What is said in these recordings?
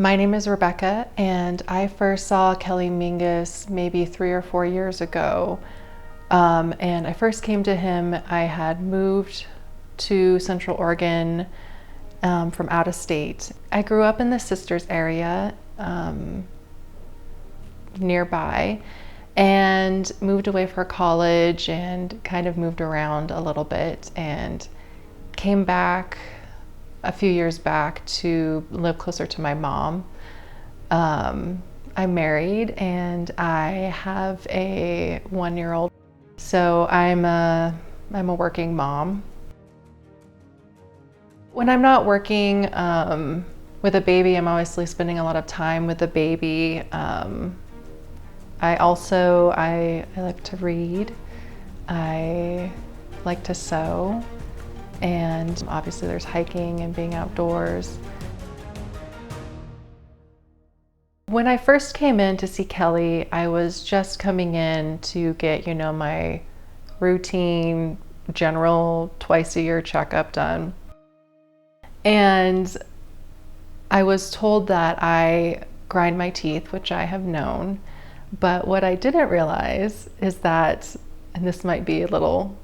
My name is Rebecca, and I first saw Kelly Mingus maybe 3 or 4 years ago. And I first came to him, I had moved to Central Oregon from out of state. I grew up in the Sisters area nearby and moved away for college and kind of moved around a little bit and came back a few years back to live closer to my mom. I'm married and I have a 1-year-old. So I'm a working mom. When I'm not working with a baby, I'm obviously spending a lot of time with the baby. I like to read. I like to sew. And obviously there's hiking and being outdoors. When I first came in to see Kelly, I was just coming in to get, my routine general twice-a-year checkup done. And I was told that I grind my teeth, which I have known. But what I didn't realize is that, and this might be a little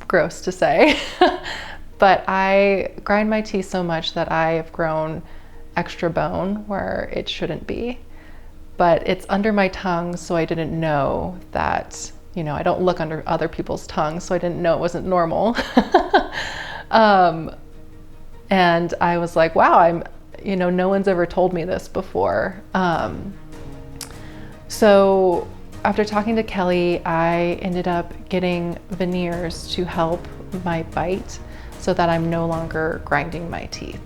gross to say, but I grind my teeth so much that I have grown extra bone where it shouldn't be. But it's under my tongue, so I didn't know that, I don't look under other people's tongues, so I didn't know it wasn't normal. And I was like, wow, no one's ever told me this before. So after talking to Kelly, I ended up getting veneers to help my bite so that I'm no longer grinding my teeth.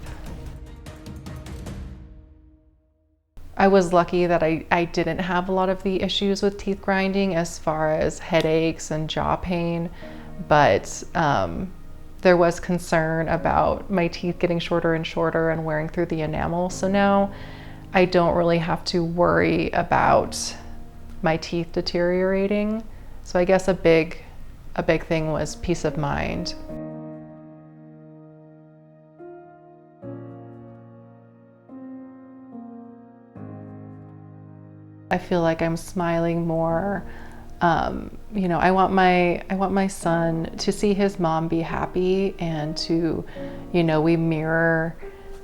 I was lucky that I didn't have a lot of the issues with teeth grinding as far as headaches and jaw pain, but there was concern about my teeth getting shorter and shorter and wearing through the enamel. So now I don't really have to worry about my teeth deteriorating. So I guess a big thing was peace of mind. I feel like I'm smiling more. I want my son to see his mom be happy and to, we mirror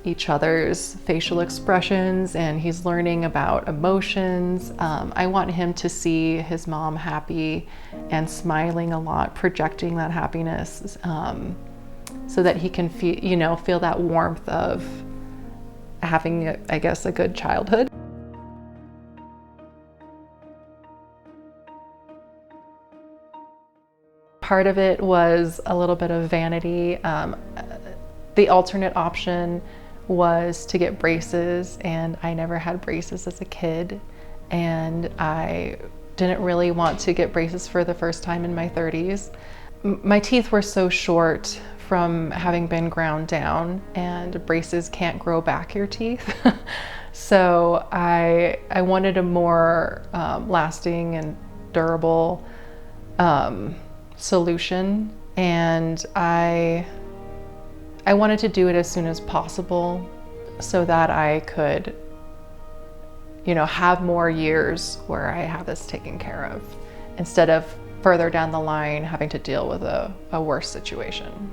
each other's facial expressions and he's learning about emotions. I want him to see his mom happy and smiling a lot, projecting that happiness, so that he can feel that warmth of having, I guess, a good childhood. Part of it was a little bit of vanity. The alternate option was to get braces, and I never had braces as a kid, and I didn't really want to get braces for the first time in my 30s. My teeth were so short from having been ground down, and braces can't grow back your teeth. So I wanted a more lasting and durable solution, and I wanted to do it as soon as possible so that I could, have more years where I have this taken care of instead of further down the line having to deal with a worse situation.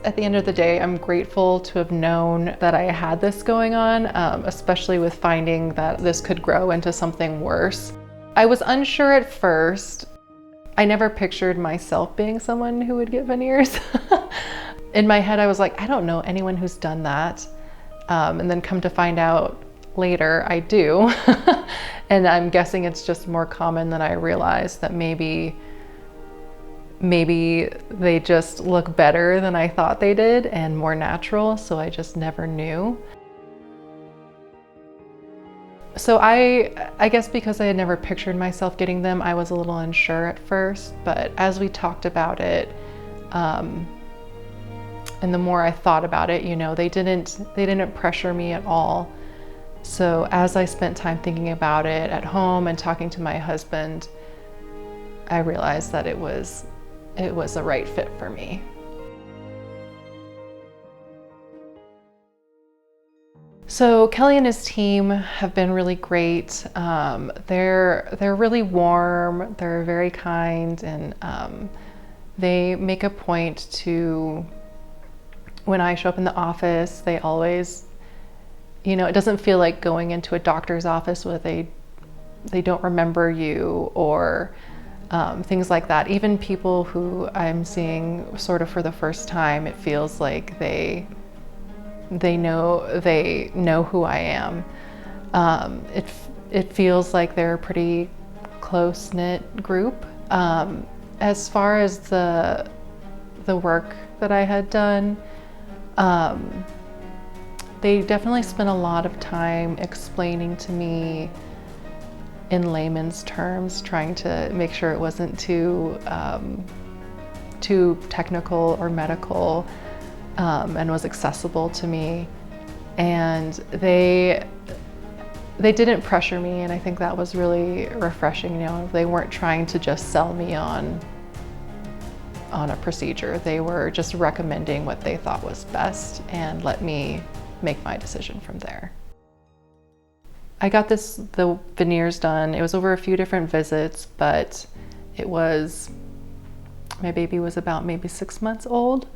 At the end of the day, I'm grateful to have known that I had this going on, especially with finding that this could grow into something worse. I was unsure at first. I never pictured myself being someone who would get veneers. In my head, I was like, I don't know anyone who's done that. And then come to find out later, I do. And I'm guessing it's just more common than I realized, that maybe they just look better than I thought they did and more natural, so I just never knew. So I guess because I had never pictured myself getting them, I was a little unsure at first, but as we talked about it, and the more I thought about it, they didn't pressure me at all. So as I spent time thinking about it at home and talking to my husband, I realized that it was a right fit for me. So Kelly and his team have been really great. They're really warm, they're very kind, and they make a point to, when I show up in the office, they always, you know, it doesn't feel like going into a doctor's office where they don't remember you, or things like that. Even people who I'm seeing sort of for the first time, it feels like they know who I am. It feels like they're a pretty close-knit group. As far as the work that I had done, they definitely spent a lot of time explaining to me in layman's terms, trying to make sure it wasn't too technical or medical, and was accessible to me. And they didn't pressure me, and I think that was really refreshing. You know, they weren't trying to just sell me on a procedure. They were just recommending what they thought was best and let me make my decision from there. I got the veneers done. It was over a few different visits, but my baby was about maybe 6 months old.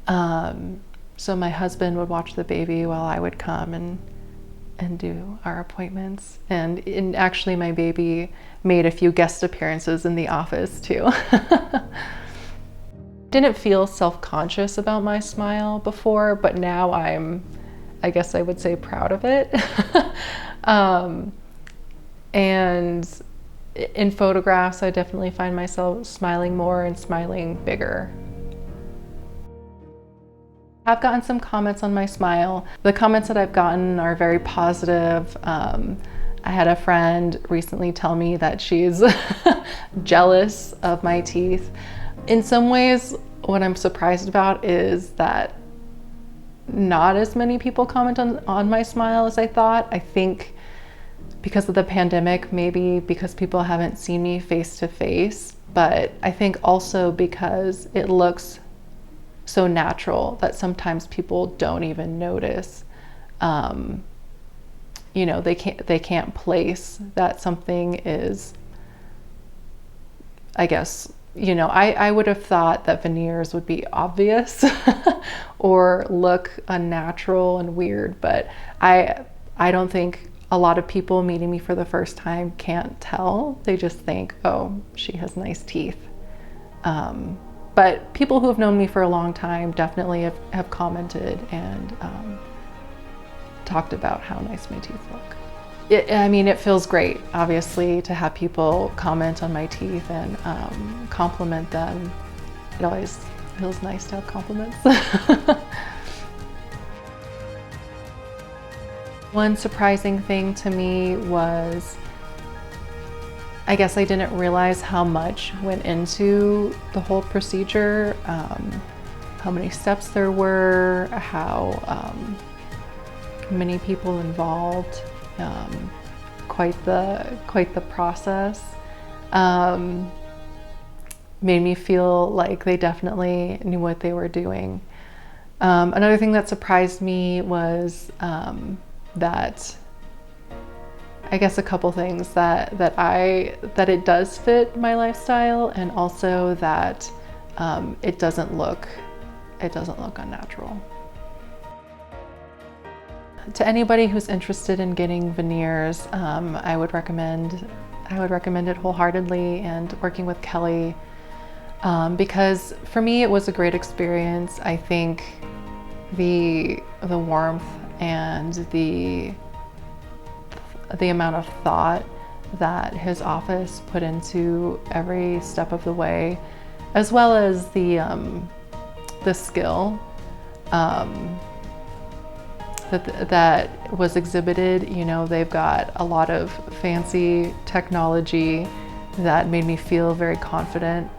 So my husband would watch the baby while I would come and do our appointments. And actually my baby made a few guest appearances in the office too. Didn't feel self-conscious about my smile before, but now I guess I would say proud of it. And in photographs, I definitely find myself smiling more and smiling bigger. I've gotten some comments on my smile. The comments that I've gotten are very positive. I had a friend recently tell me that she's jealous of my teeth. In some ways, what I'm surprised about is that not as many people comment on my smile as I thought. I think because of the pandemic, maybe because people haven't seen me face to face, but I think also because it looks so natural that sometimes people don't even notice. You know, they can't place that something is, I guess, you know, I would have thought that veneers would be obvious or look unnatural and weird, but I don't think a lot of people meeting me for the first time can't tell. They just think, oh, she has nice teeth. But people who have known me for a long time definitely have commented and talked about how nice my teeth look. I mean, it feels great, obviously, to have people comment on my teeth and compliment them. It always feels nice to have compliments. One surprising thing to me was, I guess I didn't realize how much went into the whole procedure, how many steps there were, how many people involved. Quite the process. Made me feel like they definitely knew what they were doing. Another thing that surprised me was that, I guess, a couple things, that it does fit my lifestyle, and also that it doesn't look unnatural. To anybody who's interested in getting veneers, I would recommend it wholeheartedly, and working with Kelly, because for me it was a great experience. I think the warmth and the amount of thought that his office put into every step of the way, as well as the skill that was exhibited. You know, they've got a lot of fancy technology that made me feel very confident